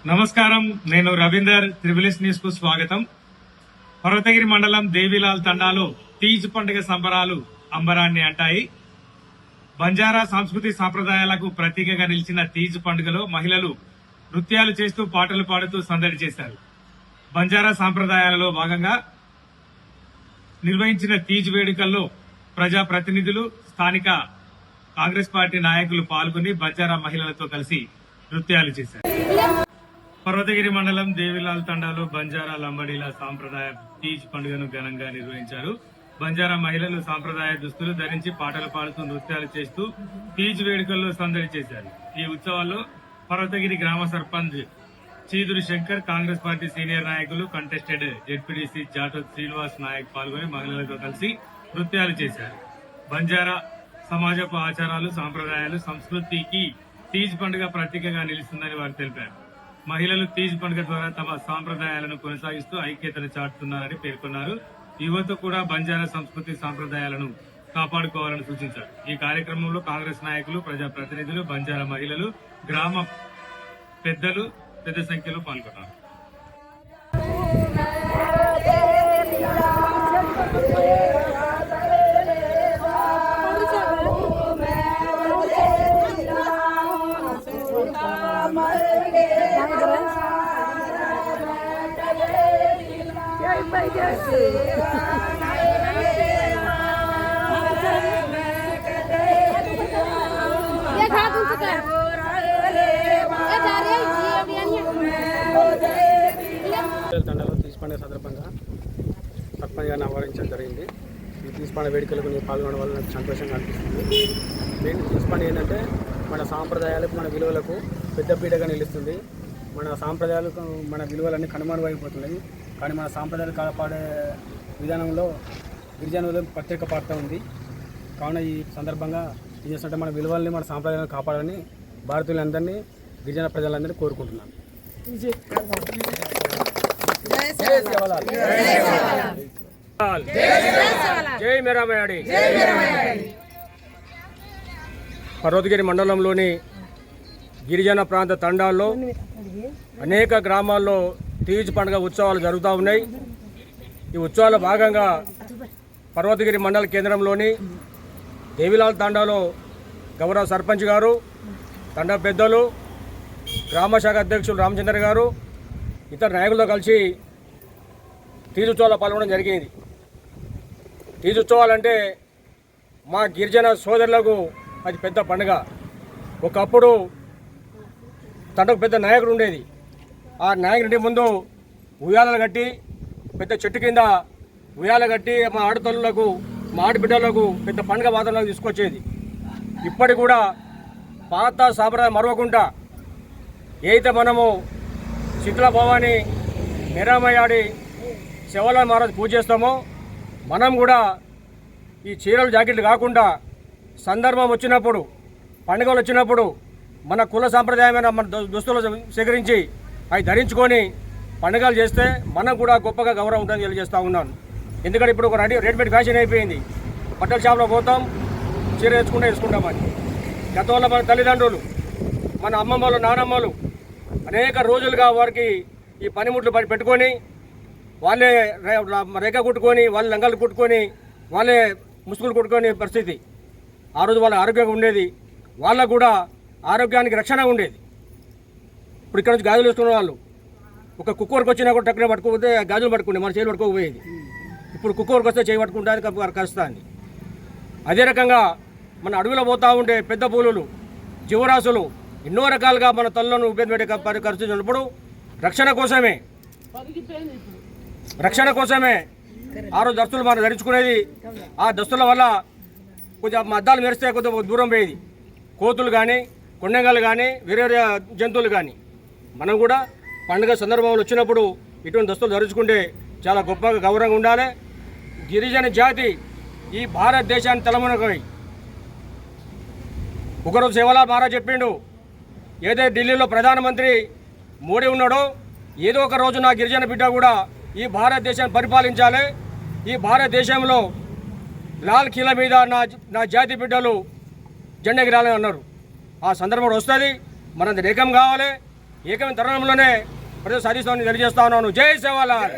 నమస్కారం, నేను రవీందర్. త్రిబుల్ఎస్ న్యూస్ కు స్వాగతం. పర్వతగిరి మండలం దేవిలాల్ తండాలో తీజ్ పండుగ సంబరాలు అంబరాన్ని అంటాయి. బంజారా సంస్కృతి సాంప్రదాయాలకు ప్రతీకగా నిలిచిన తీజ్ పండుగలో మహిళలు నృత్యాలు చేస్తూ పాటలు పాడుతూ సందడి చేశారు. బంజారా సాంప్రదాయాలలో భాగంగా నిర్వహించిన తీజ్ వేడుకల్లో ప్రజాప్రతినిధులు, స్థానిక కాంగ్రెస్ పార్టీ నాయకులు పాల్గొని బంజారా మహిళలతో కలిసి నృత్యాలు చేశారు. పర్వతగిరి మండలం దేవిలాల్ తండాలో బంజారా లంబడీల సాంప్రదాయ తీజ్ పండుగను ఘనంగా నిర్వహించారు. బంజారా మహిళలు సాంప్రదాయ దుస్తులు ధరించి పాటలు పాడుతూ నృత్యాలు చేస్తూ తీజ్ వేడుకల్లో సందడి చేశారు. ఈ ఉత్సవాల్లో పర్వతగిరి గ్రామ సర్పంచ్ చీదురు శంకర్, కాంగ్రెస్ పార్టీ సీనియర్ నాయకులు, కంటెస్టెడ్ జెడ్పీడీసీ జాటోత్ శ్రీనివాస్ నాయక్ పాల్గొని మహిళలతో కలిసి నృత్యాలు చేశారు. బంజారా సమాజపు ఆచారాలు, సాంప్రదాయాలు, సంస్కృతికి తీజ్ పండుగ ప్రతీకగా నిలుస్తుందని వారు తెలిపారు. మహిళలు తీజ్ పండుగ ద్వారా తమ సాంప్రదాయాలను కొనసాగిస్తూ ఐక్యతను చాటుతున్నారని పేర్కొన్నారు. యువత కూడా బంజారా సంస్కృతి సాంప్రదాయాలను కాపాడుకోవాలని సూచించారు. ఈ కార్యక్రమంలో కాంగ్రెస్ నాయకులు, ప్రజాప్రతినిధులు, బంజారా మహిళలు, గ్రామ పెద్దలు పెద్ద సంఖ్యలో పాల్గొన్నారు. తండాలో తీజ్ పండుగ సందర్భంగా సర్పంచ్ గారిని ఆహ్వానించడం జరిగింది. ఈ తీజ్ పండుగ వేడుకలకు నేను పాల్గొనడం వల్ల నాకు సంతోషంగా అనిపిస్తుంది. మెయిన్ తీజ్ పండుగ ఏంటంటే మన సాంప్రదాయాలకు, మన విలువలకు పెద్దపీటగా నిలుస్తుంది. మన సాంప్రదాయాలకు, మన విలువలన్నీ కనుమరుగైపోతున్నాయి. కానీ మన సాంప్రదాయాలు కాపాడే విధానంలో గిరిజనులు ప్రత్యేక పాత్ర ఉంది. కావున ఈ సందర్భంగా ఏం చేస్తుంటే మన విలువల్ని, మన సాంప్రదాయాలను కాపాడాలని భారతీయులందరినీ, గిరిజన ప్రజలందరినీ కోరుకుంటున్నాను. జై మేరామయాడి. పర్వతగిరి మండలంలోని గిరిజన ప్రాంత తండాల్లో అనేక గ్రామాల్లో తీజ్ పండుగ ఉత్సవాలు జరుగుతూ ఉన్నాయి. ఈ ఉత్సవాల భాగంగా పర్వతగిరి మండల కేంద్రంలోని దేవిలాల్ తండాలో గౌరవ సర్పంచ్ గారు, తండా పెద్దలు, గ్రామ శాఖ అధ్యక్షులు రామచంద్ర గారు, ఇతర నాయకులతో కలిసి తీజ్ ఉత్సవాల్లో పాల్గొనడం జరిగింది. తీజ్ ఉత్సవాలంటే మా గిరిజన సోదరులకు అది పెద్ద పండుగ. ఒకప్పుడు తండకు పెద్ద నాయకుడు ఉండేది. ఆ నాయకుడి ముందు ఉయ్యాలలు కట్టి, పెద్ద చెట్టు కింద ఉయ్యాల కట్టి మా ఆడతల్లులకు, మా ఆడబిడ్డలకు పెద్ద పండుగ వాతావరణంలో తీసుకొచ్చేది. ఇప్పటికి కూడా పాత సాంప్రదాయం మరవకుండా ఏదైతే మనము శీతల భవాని, మేరామయాడి, శివల మహారాజు పూజ చేస్తామో, మనం కూడా ఈ చీరలు, జాకెట్లు కాకుండా సందర్భం వచ్చినప్పుడు, పండుగలు వచ్చినప్పుడు మన కుల సాంప్రదాయమైన మన దుస్తులు సేకరించి అవి ధరించుకొని పండుగలు చేస్తే మనకు కూడా గొప్పగా గౌరవం ఉంటుందని తెలియజేస్తూ ఉన్నాను. ఎందుకంటే ఇప్పుడు ఒక రెడీమేడ్ ఫ్యాషన్ అయిపోయింది. బట్టల షాప్లో పోతాం, చీర వేసుకుంటామని. గతంలో మన తల్లిదండ్రులు, మన అమ్మమ్మలు, నానమ్మలు అనేక రోజులుగా వారికి ఈ పనిముట్లు పెట్టుకొని వాళ్ళే రేఖ కుట్టుకొని, వాళ్ళే లంగాలు కుట్టుకొని, వాళ్ళే ముసుగులు కుట్టుకొని పరిస్థితి. ఆ రోజు వాళ్ళ ఆరోగ్యంగా ఉండేది. వాళ్ళకు కూడా ఆరోగ్యానికి రక్షణ ఉండేది. ఇప్పుడు ఇక్కడ నుంచి గాజులు వేసుకున్న వాళ్ళు ఒక కుక్కర్కి వచ్చినా కూడా టక్కున పట్టుకోకపోతే గాజులు పట్టుకుంటే మన చేతులు పట్టుకోకపోయేది. ఇప్పుడు కుక్కర్కి వస్తే చేయి పట్టుకుంటానికి కలుస్తుంది. అదే రకంగా మన అడవిలో పోతూ ఉండే పెద్ద పూలులు, జీవరాశులు ఎన్నో రకాలుగా మన తల్లులను ఇబ్బంది పెట్టే పరిస్థితి ఉన్నప్పుడు రక్షణ కోసమే ఆ రోజు దస్తులు మనం ధరించుకునేది. ఆ దస్తుల వల్ల కొంచెం అద్దాలు మెరిస్తే కొంచెం దూరం పోయేది. కోతులు కానీ, కొండంగాలు కానీ, వేరే వేరే జంతువులు కానీ. మనం కూడా పండుగ సందర్భంలో వచ్చినప్పుడు ఇటువంటి దస్తులు ధరించుకుంటే చాలా గొప్పగా గౌరవంగా ఉండాలి. గిరిజన జాతి ఈ భారతదేశాన్ని తలమునకై ఒకరోజు శివలాల్ మహారాజ్ చెప్పిండు, ఏదైతే ఢిల్లీలో ప్రధానమంత్రి మోడీ ఉన్నాడో, ఏదో ఒక రోజు నా గిరిజన బిడ్డ కూడా ఈ భారతదేశాన్ని పరిపాలించాలి. ఈ భారతదేశంలో లాల్ కిలా మీద నా జాతి బిడ్డలు జెండా ఎగరాలని అన్నారు. ఆ సందర్భం వస్తుంది. మనందరి ఏకం కావాలి. ఏకమైన తరుణంలోనే ప్రజలు సాధిస్తామని తెలియజేస్తా ఉన్నాను. జై సేవాలాల్.